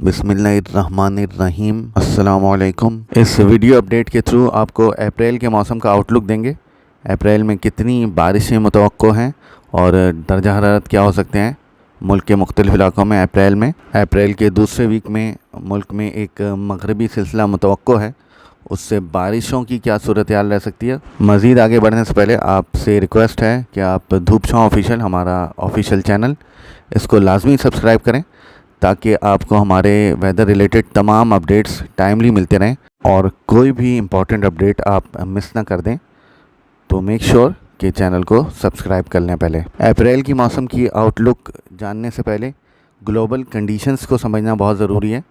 बिस्मिल्लाहिर्रहमानिर्रहीम। अस्सलाम वालेकुम। इस वीडियो अपडेट के थ्रू आपको अप्रैल के मौसम का आउटलुक देंगे। अप्रैल में कितनी बारिशें मुतवक्को हैं और दर्जा हरारत क्या हो सकते हैं मुल्क के मुख्तलिफ़ इलाकों में अप्रैल में। अप्रैल के दूसरे वीक में मुल्क में एक मगरबी सिलसिला मुतवक्को है, उससे बारिशों की क्या सूरत हाल रह सकती है। मज़ीद आगे बढ़ने से पहले आपसे रिक्वेस्ट है कि आप धूप छाँव ऑफिशियल, हमारा ऑफिशियल चैनल, इसको लाजमी सब्सक्राइब करें ताकि आपको हमारे वेदर रिलेटेड तमाम अपडेट्स टाइमली मिलते रहें और कोई भी इम्पॉर्टेंट अपडेट आप मिस ना कर दें। तो मेक श्योर कि चैनल को सब्सक्राइब कर लें। पहले अप्रैल की मौसम की आउटलुक जानने से पहले ग्लोबल कंडीशंस को समझना बहुत ज़रूरी है,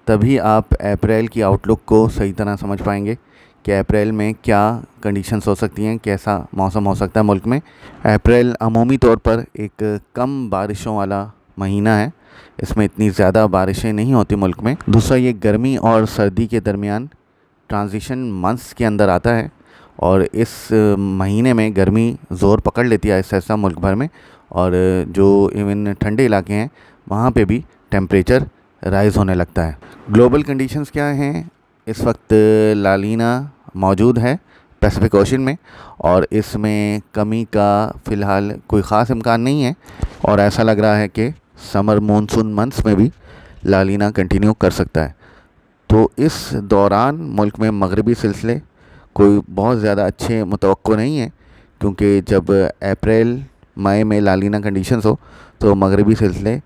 तभी आप अप्रैल की आउटलुक को सही तरह समझ पाएंगे कि अप्रैल में क्या कंडीशंस हो सकती हैं, कैसा मौसम हो सकता है मुल्क में। अप्रैल अमूमी तौर पर एक कम बारिशों वाला महीना है, इसमें इतनी ज़्यादा बारिशें नहीं होती मुल्क में। दूसरा, ये गर्मी और सर्दी के दरमियान ट्रांजिशन मंथ्स के अंदर आता है और इस महीने में गर्मी ज़ोर पकड़ लेती है ऐसा मुल्क भर में, और जो इवन ठंडे इलाके हैं वहाँ पे भी टेम्परेचर राइज़ होने लगता है। ग्लोबल कंडीशंस क्या हैं? इस वक्त लालीना मौजूद है पैसिफिक ओशन में और इसमें कमी का फ़िलहाल कोई ख़ास इम्कान नहीं है, और ऐसा लग रहा है कि समर मानसून मंथ्स में भी लालीना कंटिन्यू कर सकता है। तो इस दौरान मुल्क में मगरबी सिलसिले कोई बहुत ज़्यादा अच्छे मुतवक्को नहीं है, क्योंकि जब अप्रैल मई में लालीना कंडीशंस हो तो मगरबी सिलसिले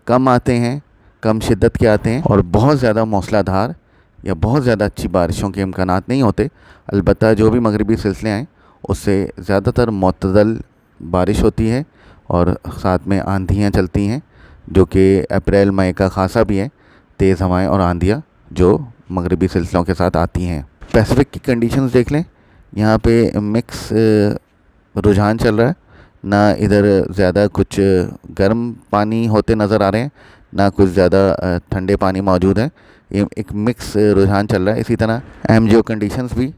कम आते हैं, कम शिद्दत के आते हैं और बहुत ज़्यादा मौसलाधार या बहुत ज़्यादा अच्छी बारिशों के इम्कानात नहीं होते। अलबत्ता जो भी मगरबी सिलसिले आएँ उससे ज़्यादातर मुतदल बारिश होती है और साथ में आंधियाँ चलती हैं, जो कि अप्रैल मई का खासा भी है। तेज़ हवाएं और आंधियाँ जो मगरबी सिलसिलों के साथ आती हैं। पैसिफिक की कंडीशंस देख लें, यहाँ पे मिक्स रुझान चल रहा है, ना इधर ज़्यादा कुछ गर्म पानी होते नज़र आ रहे हैं, ना कुछ ज़्यादा ठंडे पानी मौजूद है। ये एक मिक्स रुझान चल रहा है। इसी तरह एमजीओ कंडीशंस भी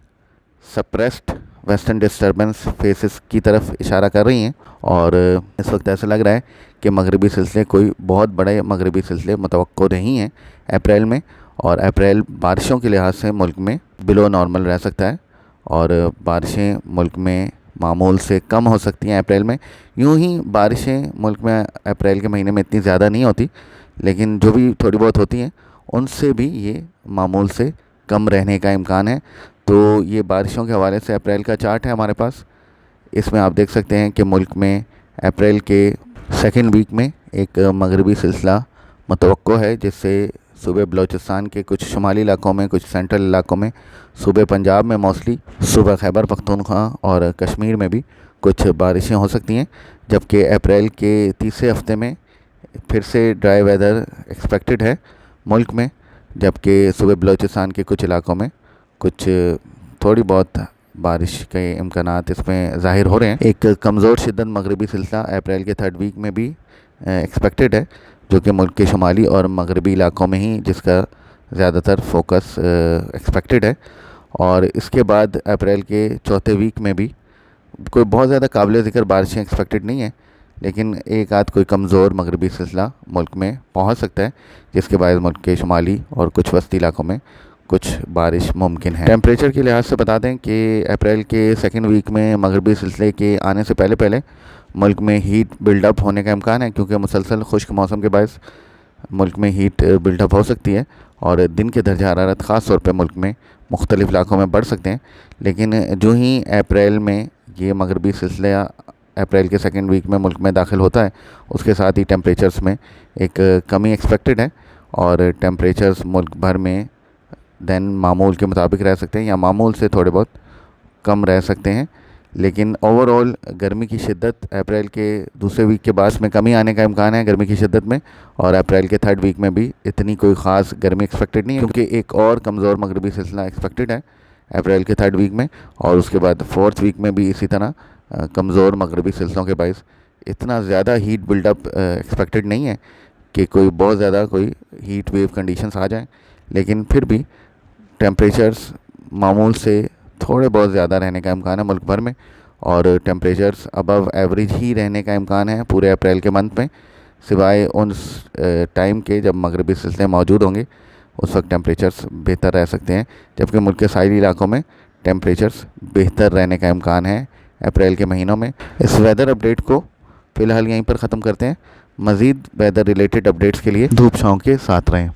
सप्रेस्ड वेस्टर्न डिस्टर्बेंस फेसेस की तरफ इशारा कर रही हैं, और इस वक्त ऐसा लग रहा है कि मगरबी सिलसिले कोई बहुत बड़े मगरबी सिलसिले मुतवक्को नहीं हैं अप्रैल में, और अप्रैल बारिशों के लिहाज से मुल्क में बिलो नॉर्मल रह सकता है और बारिशें मुल्क में मामूल से कम हो सकती हैं अप्रैल में। यूँ ही बारिशें मुल्क में अप्रैल के महीने में इतनी ज़्यादा नहीं होती, लेकिन जो भी थोड़ी बहुत होती हैं उनसे भी ये मामूल से कम रहने का इम्कान है। तो ये बारिशों के हवाले से अप्रैल का चार्ट है हमारे पास। इसमें आप देख सकते हैं कि मुल्क में अप्रैल के सेकंड वीक में एक मगरबी सिलसिला मुतवक्को है, जिससे सूबे बलूचिस्तान के कुछ शुमाली इलाकों में, कुछ सेंट्रल इलाकों में, सूबे पंजाब में मोस्टली, सूबा खैबर पख्तूनख्वा और कश्मीर में भी कुछ बारिशें हो सकती हैं। जबकि अप्रैल के तीसरे हफ्ते में फिर से ड्राई वेदर एक्सपेक्टेड है मुल्क में, जबकि सूबे बलूचिस्तान के कुछ इलाकों में कुछ थोड़ी बहुत बारिश के इम्कानात इसमें ज़ाहिर हो रहे हैं। एक कमज़ोर शिद्दत मगरबी सिलसिला अप्रैल के थर्ड वीक में भी एक्सपेक्टेड है, जो कि मुल्क के शुमाली और मगरबी इलाकों में ही जिसका ज़्यादातर फोकस एक्सपेक्टेड है। और इसके बाद अप्रैल के चौथे वीक में भी कोई बहुत ज़्यादा काबिल ज़िक्र बारिशें एक्सपेक्टेड नहीं है, लेकिन एक आध कोई कमज़ोर मगरबी सिलसिला मुल्क में पहुंच सकता है, जिसके बाद मुल्क के शुमाली और कुछ वस्ती इलाकों में कुछ बारिश मुमकिन है। टेम्परेचर के लिहाज से बता दें कि अप्रैल के सेकंड वीक में मगरबी सिलसिले के आने से पहले पहले मुल्क में हीट बिल्डअप होने का इम्कान है, क्योंकि मुसलसल खुश्क मौसम के बायस मुल्क में हीट बिल्डअप हो सकती है और दिन के दर्जा हरारत ख़ास तौर पे मुल्क में मुख्तलिफ़ इलाकों में बढ़ सकते हैं। लेकिन जो ही अप्रैल में ये मगरबी सिलसिला अप्रैल के सेकंड वीक में मुल्क में दाखिल होता है, उसके साथ ही टेम्परेचर्स में एक कमी एक्सपेक्टेड है और टेम्परेचर्स मुल्क भर में दैन मामूल के मुताबिक रह सकते हैं या मामूल से थोड़े बहुत कम रह सकते हैं। लेकिन ओवरऑल गर्मी की शिद्दत अप्रैल के दूसरे वीक के बाद में कमी आने का इम्कान है गर्मी की शिद्दत में, और अप्रैल के थर्ड वीक में भी इतनी कोई ख़ास गर्मी एक्सपेक्टेड नहीं है, क्योंकि एक और कमज़ोर मगरबी सिलसिला एक्सपेक्टेड है अप्रैल के थर्ड वीक में, और उसके बाद फोर्थ वीक में भी इसी तरह कमज़ोर मगरबी सिलसिलों के बायस इतना ज़्यादा हीट बिल्डअप एक्सपेक्टेड नहीं है कि कोई बहुत ज़्यादा कोई हीट वेव कंडीशंस आ जाएँ। लेकिन फिर भी टेम्परेचर्स मामूल से थोड़े बहुत ज़्यादा रहने का इम्कान है मुल्क भर में, और टेम्परेचर्स अबव एवरेज ही रहने का इम्कान है पूरे अप्रैल के मंथ में। سوائے ان ٹائم کے جب مغربی سلسلے موجود ہوں گے، اس وقت ٹیمپریچرز بہتر رہ سکتے ہیں، جبکہ ملک کے ساحلی علاقوں میں ٹیمپریچرز بہتر رہنے کا امکان ہے اپریل کے مہینوں میں۔ اس ویدر اپڈیٹ کو فی الحال یہیں پر ختم کرتے ہیں۔ مزید ویدر ریلیٹڈ اپڈیٹس کے لیے دھوپ چھاؤں کے ساتھ رہیں۔